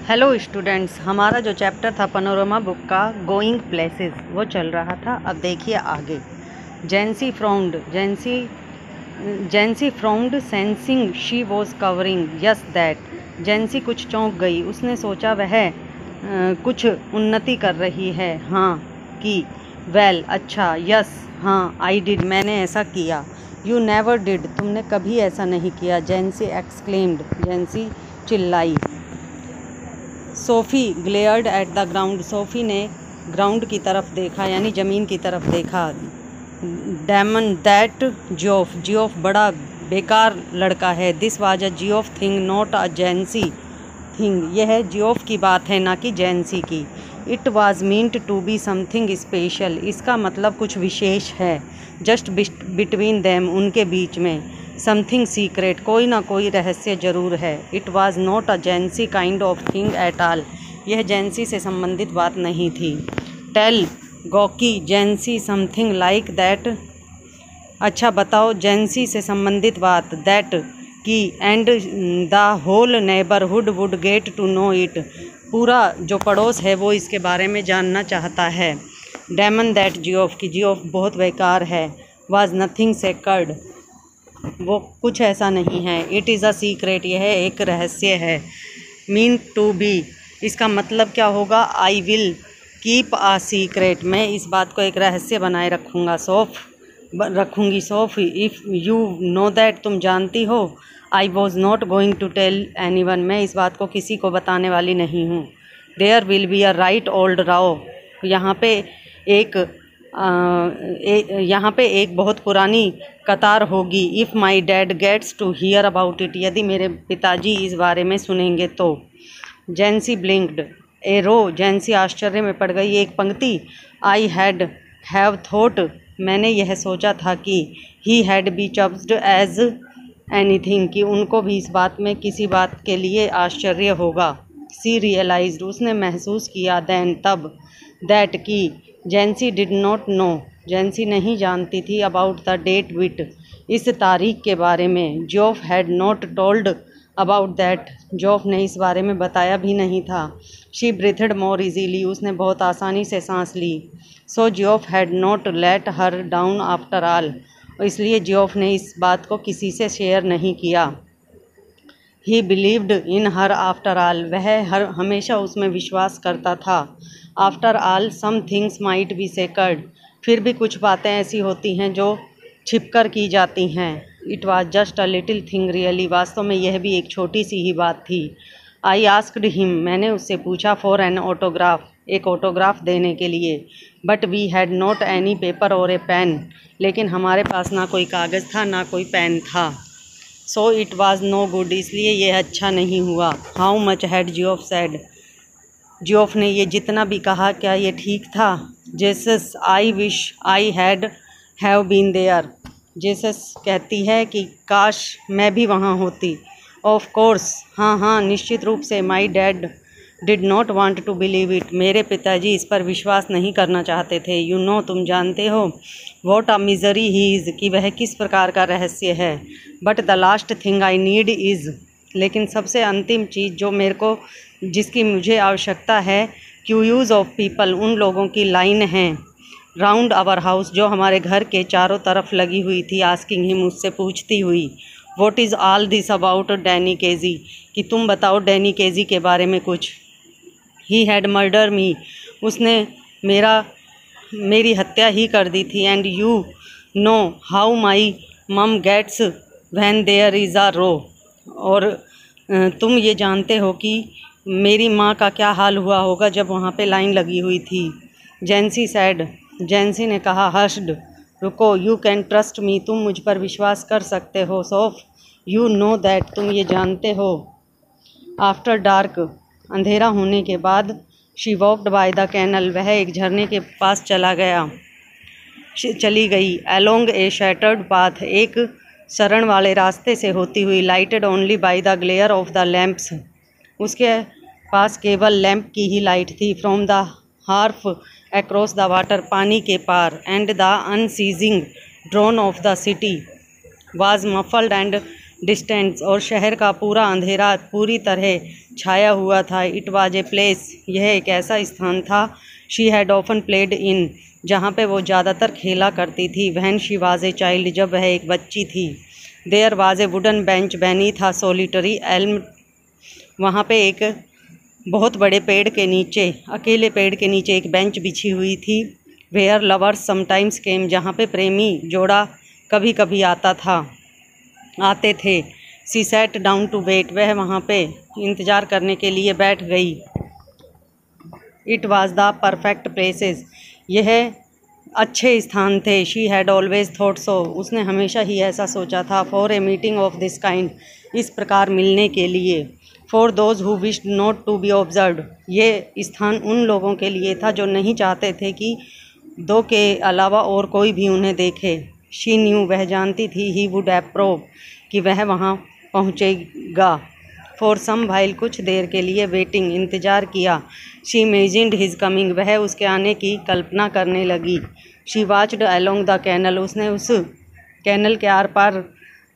Hello students, हमारा जो chapter था पनोरमा बुक का गोइंग प्लेसेस वो चल रहा था। अब देखिए आगे। Jansie frowned sensing she was covering yes that. Jansie कुछ चौंक गई, उसने सोचा वह कुछ उन्नति कर रही है। हाँ की। वेल अच्छा। यस हाँ। आई डिड मैंने ऐसा किया। यू नेवर डिड तुमने कभी ऐसा नहीं किया। जेंसी एक्सक्लेम्ड जेंसी चिल्लाई। SoFi glared at the ground SoFi ने ग्राउंड की तरफ देखा यानी ज़मीन की तरफ देखा। डैमन दैट जियोफ बड़ा बेकार लड़का है। This was a Geoff thing not a Jancy thing. यह जियोफ की बात है ना कि जेंसी की। It was meant to be something special. इसका मतलब कुछ विशेष है। जस्ट बिटवीन देम उनके बीच में। समथिंग सीक्रेट कोई ना कोई रहस्य जरूर है। It was not a Jansie kind of thing at all. यह जेंसी से संबंधित बात नहीं थी। टेल गॉकी जेंसी समथिंग लाइक दैट। अच्छा बताओ जेंसी से संबंधित बात। दैट की and the whole neighbourhood would get to know it. पूरा जो पड़ोस है वो इसके बारे में जानना चाहता है। डेमन दैट जियोफ की जियोफ बहुत बेकार है। वाज नथिंग सेकर्ड वो कुछ ऐसा नहीं है। इट इज़ अ सीक्रेट यह एक रहस्य है। मीन टू बी इसका मतलब क्या होगा। I will keep a secret मैं इस बात को एक रहस्य बनाए रखूँगी। So if you know that तुम जानती हो। I was not going to tell anyone मैं इस बात को किसी को बताने वाली नहीं हूँ। There will be a right old row यहाँ पे एक बहुत पुरानी कतार होगी। If my dad gets to hear about it यदि मेरे पिताजी इस बारे में सुनेंगे तो। जेंसी ब्लिंक्ड ए रो जेंसी आश्चर्य में पड़ गई। एक पंक्ति। आई हैव थॉट मैंने यह सोचा था कि he had be chuffed as anything कि उनको भी इस बात में किसी बात के लिए आश्चर्य होगा। सी रियलाइज्ड उसने महसूस किया। देन तब दैट की जेंसी डिड नॉट नो जेंसी नहीं जानती थी अबाउट द डेट विट इस तारीख के बारे में। Geoff had not told about that Geoff ने इस बारे में बताया भी नहीं था। शी ब्रीथड मोर इजीली उसने बहुत आसानी से सांस ली। So Geoff had not let her down after all इसलिए जियोफ ने इस बात को किसी से शेयर नहीं किया। He believed in her after all वह हमेशा उसमें विश्वास करता था। After all some things might be sacred फिर भी कुछ बातें ऐसी होती हैं जो छिपकर की जाती हैं। It was just a little thing really वास्तव में यह भी एक छोटी सी ही बात थी। आई आस्क्ड हिम मैंने उससे पूछा फॉर एन ऑटोग्राफ एक ऑटोग्राफ देने के लिए। But we had not any paper और ए पेन लेकिन हमारे पास ना कोई कागज़ था ना कोई पेन था। So it was no good इसलिए यह अच्छा नहीं हुआ। How much had Geoff said Geoff ने ये जितना भी कहा क्या ये ठीक था। Jesus I wish I have been there Jesus कहती है कि काश मैं भी वहाँ होती। ऑफ कोर्स हाँ निश्चित रूप से। My dad did not want to believe it मेरे पिताजी इस पर विश्वास नहीं करना चाहते थे। यू नो तुम जानते हो। What a misery he is कि वह किस प्रकार का रहस्य है। But the last thing I need is लेकिन सबसे अंतिम चीज़ जो जिसकी मुझे आवश्यकता है। क्यूज़ ऑफ पीपल उन लोगों की लाइन है। राउंड आवर हाउस जो हमारे घर के चारों तरफ लगी हुई थी। आस्किंग हिम मुझसे पूछती हुई। What is all this about Danny KG कि तुम बताओ डैनी केजी के बारे में कुछ। ही हैड मर्डर मी उसने मेरी हत्या ही कर दी थी। And you know how my mum gets when there is a row और तुम ये जानते हो कि मेरी माँ का क्या हाल हुआ होगा जब वहाँ पे लाइन लगी हुई थी। जेंसी सैड जेंसी ने कहा हश्ड रुको। यू कैन ट्रस्ट मी तुम मुझ पर विश्वास कर सकते हो। सॉफ यू नो दैट तुम ये जानते हो। आफ्टर डार्क अंधेरा होने के बाद। She walked by the canal वह एक झरने के पास चली गई। अलोंग ए शैटर्ड पाथ एक शरण वाले रास्ते से होती हुई। Lighted only by the glare of the lamps उसके पास केवल लैंप की ही लाइट थी। From the wharf across the water पानी के पार। And the unceasing drone of the city was muffled and distance, और शहर का पूरा अंधेरा पूरी तरह छाया हुआ था। इट वाज ए प्लेस, यह एक ऐसा स्थान था। She had often played in, जहाँ पे वो ज़्यादातर खेला करती थी। When she was a child, जब वह एक बच्ची थी। There was a wooden bench beneath a solitary elm, वहाँ पे एक बहुत बड़े पेड़ के नीचे, अकेले पेड़ के नीचे एक बेंच बिछी हुई थी। वेयर लवर्स समटाइम्स केम, जहाँ पे प्रेमी जोड़ा कभी कभी आते थे। She sat down to wait, वह वहाँ पे इंतज़ार करने के लिए बैठ गई। It was the perfect places, यह अच्छे स्थान थे। She had always thought so, उसने हमेशा ही ऐसा सोचा था। For a meeting of this kind, इस प्रकार मिलने के लिए। For those who wished not to be observed, ये स्थान उन लोगों के लिए था जो नहीं चाहते थे कि दो के अलावा और कोई भी उन्हें देखे। शी न्यू, वह जानती थी। ही वुड अप्रूव, कि वह वहाँ पहुँचेगा। फॉर सम व्हाइल, कुछ देर के लिए। वेटिंग, इंतज़ार किया। शी इमेजिन्ड हिज कमिंग, वह उसके आने की कल्पना करने लगी। She watched along the canal, उसने उस कैनल के आर पार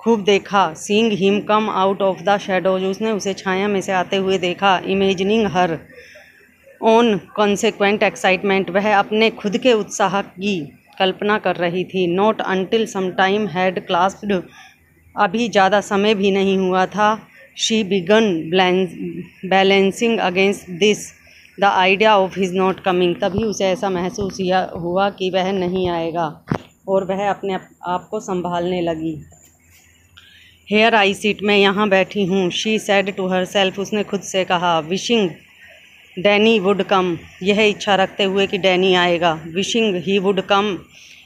खूब देखा। Seeing him come out of the shadows, उसने उसे छाया में से आते हुए देखा। Imagining her own consequent excitement, वह अपने खुद के उत्साह की कल्पना कर रही थी। Not until some time had classed, अभी ज़्यादा समय भी नहीं हुआ था। She began balancing against this the idea of his not coming, तभी उसे ऐसा महसूस हुआ कि वह नहीं आएगा, और वह अपने आप को संभालने लगी। हेयर आई सिट, मैं यहाँ बैठी हूँ। She said to herself, उसने खुद से कहा। विशिंग डैनी वुड कम, यह इच्छा रखते हुए कि डैनी आएगा। विशिंग ही वुड कम,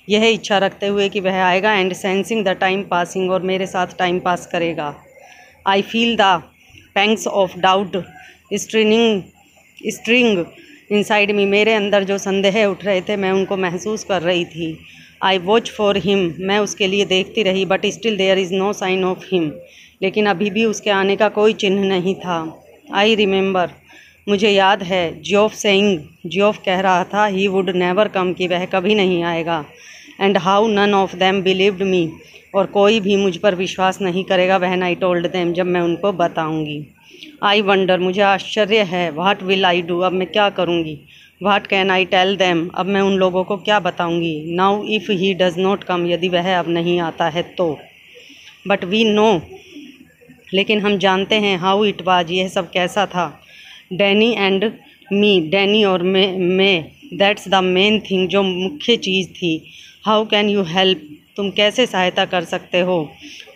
यह इच्छा रखते हुए कि वह आएगा। And sensing the time passing, और मेरे साथ टाइम पास करेगा। I feel the pangs of doubt string inside me, मेरे अंदर जो संदेह उठ रहे थे मैं उनको महसूस कर रही थी। आई वॉच फॉर हिम, मैं उसके लिए देखती रही। But still there is no sign of him, लेकिन अभी भी उसके आने का कोई चिन्ह नहीं था। आई रिमेंबर, मुझे याद है। जियोफ सेइंग, जियोफ कह रहा था। ही वुड नेवर कम, कि वह कभी नहीं आएगा। And how none of them believed me, और कोई भी मुझ पर विश्वास नहीं करेगा। व्हेन आई टोल्ड देम, जब मैं उनको बताऊंगी। आई वंडर, मुझे आश्चर्य है। व्हाट विल आई डू, अब मैं क्या करूंगी। What can I tell them, अब मैं उन लोगों को क्या बताऊंगी। Now if he does not come, यदि वह अब नहीं आता है तो। बट वी नो, लेकिन हम जानते हैं। हाउ इट वाज, यह सब कैसा था। डैनी एंड मी, डैनी और मैं, दैट्स द मेन थिंग, जो मुख्य चीज़ थी। हाउ कैन यू हेल्प, तुम कैसे सहायता कर सकते हो।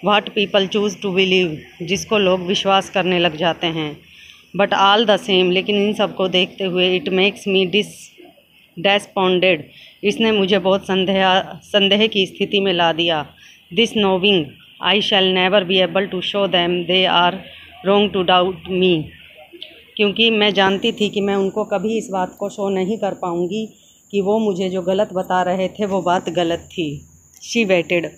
What people choose to believe, जिसको लोग विश्वास करने लग जाते हैं। बट ऑल द सेम, लेकिन इन सब को देखते हुए। इट मेक्स मी डिसअपॉइंटेड, इसने मुझे बहुत संदेह की स्थिति में ला दिया। This knowing I shall never be able to show them they are wrong to doubt me, क्योंकि मैं जानती थी कि मैं उनको कभी इस बात को शो नहीं कर पाऊँगी कि वो मुझे जो गलत बता रहे थे वो बात गलत थी। शी वेटेड,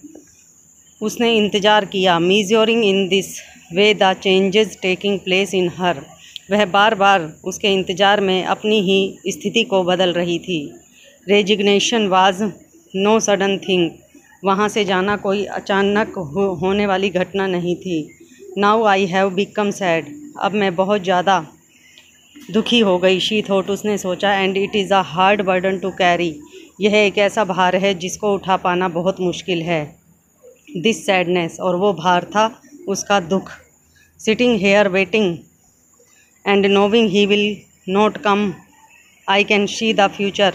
उसने इंतज़ार किया। Measuring in this way the changes taking place in her, वह बार बार उसके इंतज़ार में अपनी ही स्थिति को बदल रही थी। Resignation was no sudden thing, वहाँ से जाना कोई अचानक होने वाली घटना नहीं थी। Now I have become sad, अब मैं बहुत ज़्यादा दुखी हो गई। शी थॉट, उसने सोचा। And it is a hard burden to carry, यह एक ऐसा भार है जिसको उठा पाना बहुत मुश्किल है। दिस सैडनेस, और वो भार था उसका दुख। Sitting here waiting and नोविंग he will not come, I can see the future,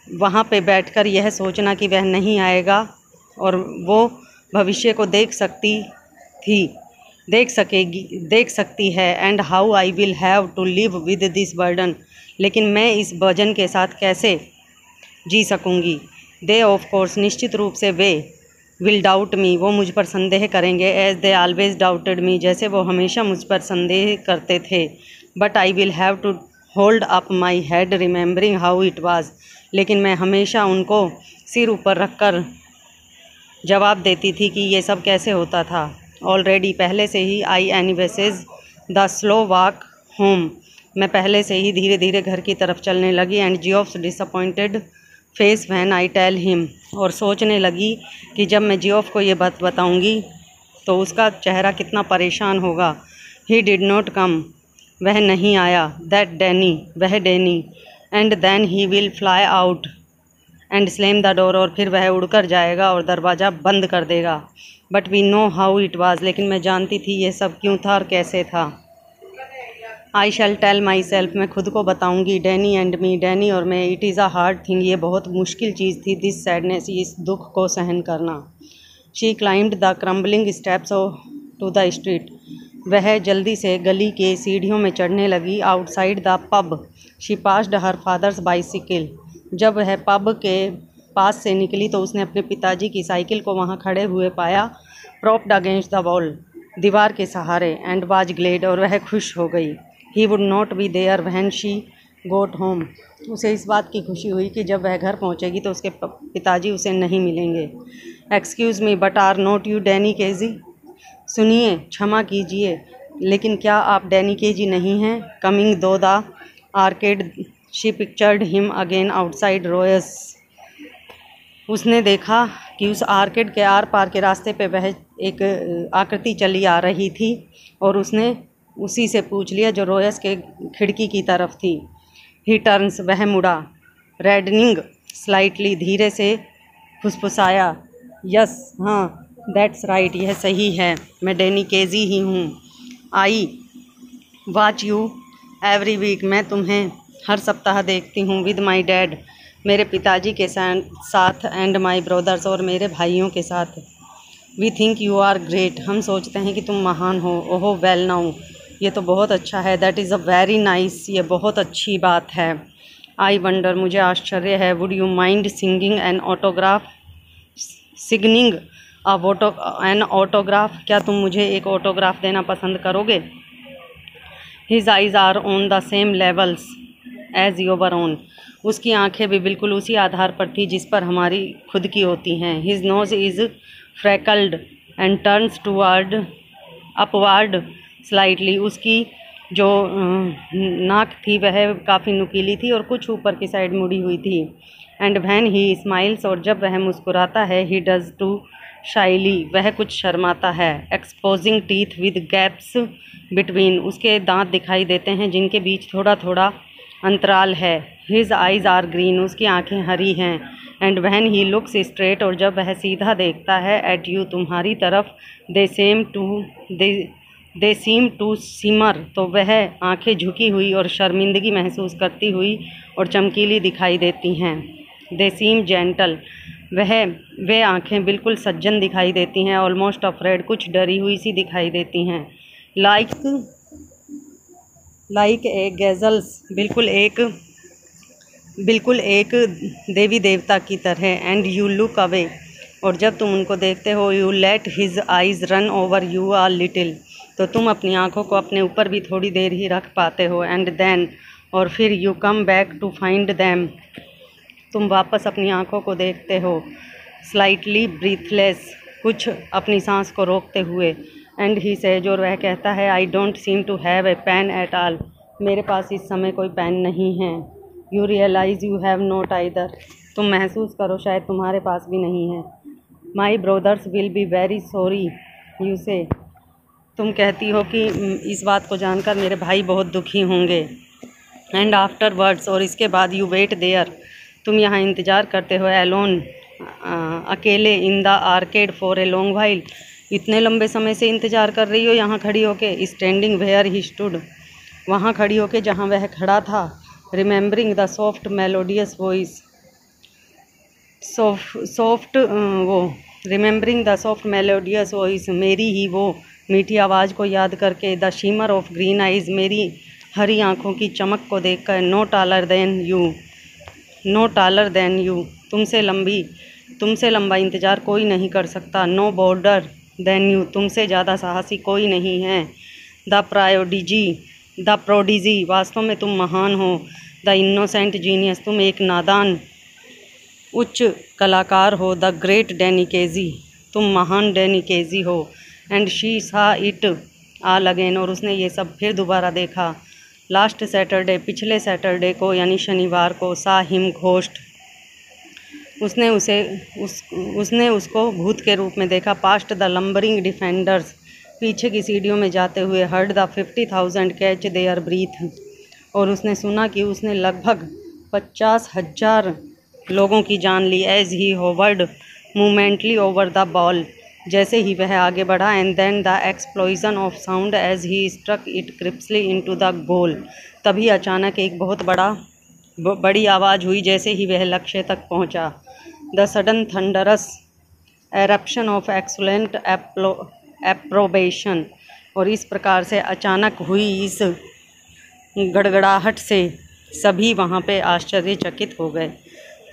वहाँ पे बैठकर यह सोचना कि वह नहीं आएगा और वो भविष्य को देख सकती है। And how I will have to live with this burden, लेकिन मैं इस वजन के साथ कैसे जी सकूँगी। दे ऑफ कोर्स, निश्चित रूप से वे। विल डाउट मी, वो मुझ पर संदेह करेंगे। As they always doubted me, जैसे वो हमेशा मुझ पर संदेह करते थे। But I will have to hold up my head remembering how it was, लेकिन मैं हमेशा उनको सिर ऊपर रखकर जवाब देती थी कि ये सब कैसे होता था। ऑलरेडी, पहले से ही। आई एनिवेसेज द स्लो वॉक होम, मैं पहले से ही धीरे धीरे घर की तरफ चलने लगी। And Geoff's disappointed face when I tell him, और सोचने लगी कि जब मैं जियोफ को ये बात बताऊंगी तो उसका चेहरा कितना परेशान होगा। ही डिड नॉट कम, वह नहीं आया। दैट डैनी, वह Danny. And then he will fly out and slam the door, और फिर वह उड़कर जाएगा और दरवाज़ा बंद कर देगा। But we know how it was, लेकिन मैं जानती थी ये सब क्यों था और कैसे था। आई शैल टेल माई सेल्फ, मैं खुद को बताऊंगी। डैनी एंड मी, डैनी और मैं। It is a hard thing, ये बहुत मुश्किल चीज़ थी। दिस सैडनेस, इस दुख को सहन करना। She climbed the crumbling steps to the street, वह जल्दी से गली के सीढ़ियों में चढ़ने लगी। Outside the pub she passed her father's bicycle, जब वह पब के पास से निकली तो उसने अपने पिताजी की साइकिल को वहाँ खड़े हुए पाया। प्रोप्ड अगेंस्ट द वॉल, दीवार के सहारे। एंड वाज ग्लेड, और वह खुश हो गई। He would not be there when she got home, उसे इस बात की खुशी हुई कि जब वह घर पहुँचेगी तो उसके पिताजी उसे नहीं मिलेंगे। Excuse me, but are not you Danny Casey, सुनिए, क्षमा कीजिए, लेकिन क्या आप डैनी केजी नहीं हैं। कमिंग दो the arcade she pictured him again outside Royce, उसने देखा कि उस आर्केड के आर पार के रास्ते पे वह एक आकृति चली आ रही थी, और उसने उसी से पूछ लिया जो रोयस के खिड़की की तरफ थी। ही टर्न्स, वह मुड़ा। रेडनिंग स्लाइटली, धीरे से फुसफुसाया। यस, हाँ, दैट्स राइट, यह सही है, मैं डैनी केजी ही हूँ। I watch you every week, मैं तुम्हें हर सप्ताह देखती हूँ। विद माई डैड, मेरे पिताजी के साथ। एंड माई ब्रदर्स, और मेरे भाइयों के साथ। We think you are great, हम सोचते हैं कि तुम महान हो। ओहो वेल नाउ, ये तो बहुत अच्छा है। That is a very nice, ये बहुत अच्छी बात है। आई वंडर, मुझे आश्चर्य है। Would you mind singing an autograph, signing an autograph, क्या तुम मुझे एक ऑटोग्राफ देना पसंद करोगे। His eyes are on the same levels as your own, उसकी आंखें भी बिल्कुल उसी आधार पर थी जिस पर हमारी खुद की होती हैं। His nose is freckled and turns toward upward slightly, उसकी जो नाक थी वह काफ़ी नुकीली थी और कुछ ऊपर की साइड मुड़ी हुई थी। एंड व्हेन ही स्माइल्स, और जब वह मुस्कुराता है। ही डज टू शाइली, वह कुछ शर्माता है। Exposing teeth with gaps between, उसके दांत दिखाई देते हैं जिनके बीच थोड़ा थोड़ा अंतराल है। हिज आइज़ आर ग्रीन, उसकी आंखें हरी हैं। And when he looks straight, और जब वह सीधा देखता है। एट यू, तुम्हारी तरफ। दे सीम टू सिमर, तो वह आंखें झुकी हुई और शर्मिंदगी महसूस करती हुई और चमकीली दिखाई देती हैं। दे सीम जेंटल, वे आंखें बिल्कुल सज्जन दिखाई देती हैं। ऑलमोस्ट अफ्रेड, कुछ डरी हुई सी दिखाई देती हैं। लाइक ए गैजल्स, बिल्कुल एक देवी देवता की तरह। एंड यू लुक अवे, और जब तुम उनको देखते हो। You let his eyes run over you uh little, तो तुम अपनी आंखों को अपने ऊपर भी थोड़ी देर ही रख पाते हो। एंड देन, और फिर। You come back to find them, तुम वापस अपनी आंखों को देखते हो। स्लाइटली ब्रीथलेस, कुछ अपनी सांस को रोकते हुए। एंड ही सेज, और वह कहता है। I don't seem to have a pen at all, मेरे पास इस समय कोई पेन नहीं है। You realise you have not either, तुम महसूस करो शायद तुम्हारे पास भी नहीं है। My brothers will be very sorry you say, तुम कहती हो कि इस बात को जानकर मेरे भाई बहुत दुखी होंगे। एंड आफ्टर वर्ड्स, और इसके बाद। यू वेट देयर, तुम यहाँ इंतज़ार करते हो। एलोन, अकेले। In the arcade for a long while, इतने लंबे समय से इंतज़ार कर रही हो यहाँ खड़ी होके। स्टैंडिंग वेयर ही स्टूड, वहाँ खड़ी होके जहाँ वह खड़ा था। Remembering the soft melodious voice, remembering the soft melodious voice, मेरी ही वो मीठी आवाज़ को याद करके। The shimmer of green eyes, मेरी हरी आँखों की चमक को देखकर। नो टालर देन यू, तुमसे लंबा इंतज़ार कोई नहीं कर सकता। नो बोल्डर देन यू, तुमसे ज़्यादा साहसी कोई नहीं है। द प्रोडिजी, वास्तव में तुम महान हो। द इनोसेंट जीनियस, तुम एक नादान उच्च कलाकार हो। द ग्रेट डैनी केजी, तुम महान डैनी केजी हो। एंड शी सा इट ऑल अगेन, और उसने ये सब फिर दोबारा देखा। लास्ट सैटरडे, पिछले सैटरडे को, यानी शनिवार को। सा हिम घोस्ट, उसने उसको भूत के रूप में देखा। पास्ट द लंबरिंग डिफेंडर्स, पीछे की सीढ़ियों में जाते हुए। Heard the 50,000 catch their breath, और उसने सुना कि उसने लगभग 50,000 लोगों की जान ली। As he hovered momentarily over the ball, जैसे ही वह आगे बढ़ा। And then the explosion of sound as he struck it crisply into the goal, तभी अचानक एक बहुत बड़ी आवाज़ हुई जैसे ही वह लक्ष्य तक पहुंचा। The sudden thunderous eruption of excellent approbation, और इस प्रकार से अचानक हुई इस गड़गड़ाहट से सभी वहाँ पे आश्चर्यचकित हो गए।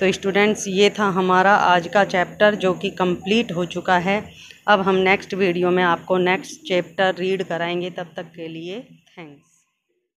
तो स्टूडेंट्स, ये था हमारा आज का चैप्टर जो कि कंप्लीट हो चुका है। अब हम नेक्स्ट वीडियो में आपको नेक्स्ट चैप्टर रीड कराएंगे। तब तक के लिए थैंक्स।